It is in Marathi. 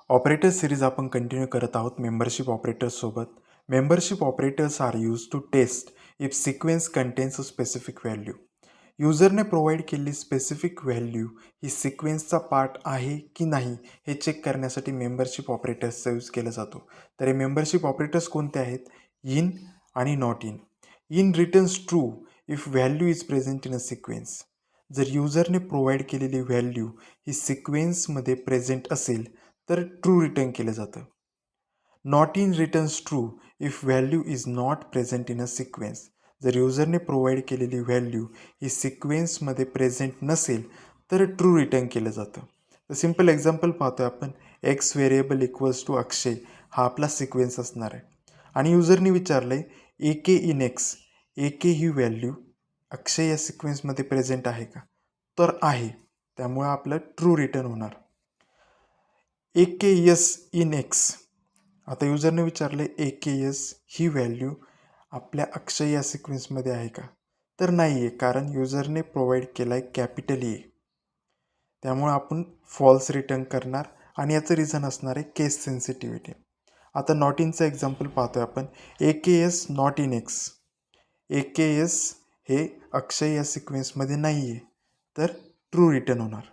ऑपरेटर सिरीज आपण कंटिन्यू करत आहोत मेंबरशिप ऑपरेटर्ससोबत. Membership operators are use to test if sequence contains a specific value. युजरने प्रोव्हाइड केलेली स्पेसिफिक व्हॅल्यू ही सिक्वेन्सचा पार्ट आहे की नाही हे चेक करण्यासाठी मेंबरशिप ऑपरेटर्सचा यूज केला जातो. तर हे मेंबरशिप ऑपरेटर्स कोणते आहेत? इन आणि not in. In returns true if value is present in a sequence. जर युजरने प्रोव्हाइड केलेली व्हॅल्यू ही सिक्वेन्समध्ये प्रेझेंट असेल तर ट्रू रिटर्न केलं जातं. Not in returns true if value is not present in a sequence. जर युजरने प्रोव्हाइड केलेली व्हॅल्यू ही सिक्वेन्समध्ये प्रेझेंट नसेल तर ट्रू रिटर्न केलं जातं. तर सिम्पल एक्झाम्पल पाहतोय आपण. X variable equals to Akshay हा आपला सिक्वेन्स असणार आहे आणि युजरने विचारलं आहे A K in X. A K ही व्हॅल्यू अक्षय या सिक्वेन्समध्ये प्रेझेंट आहे का? तर आहे, त्यामुळे आपलं ट्रू रिटर्न होणार. ए के एस इन एक्स. आता युजरने विचारले ए के एस ही व्हॅल्यू आपल्या अक्षय या सिक्वेन्समध्ये आहे का? तर नाही आहे, कारण युजरने प्रोव्हाइड केला आहे कॅपिटल ए. त्यामुळे आपण फॉल्स रिटर्न करणार आणि याचं रिझन असणार आहे केस सेन्सिटिव्हिटी. आता नॉट इनचं एक्झाम्पल पाहतोय आपण. A K S not in X. A K S हे अक्षय या सिक्वेन्समध्ये नाही आहे, तर ट्रू रिटर्न होणार.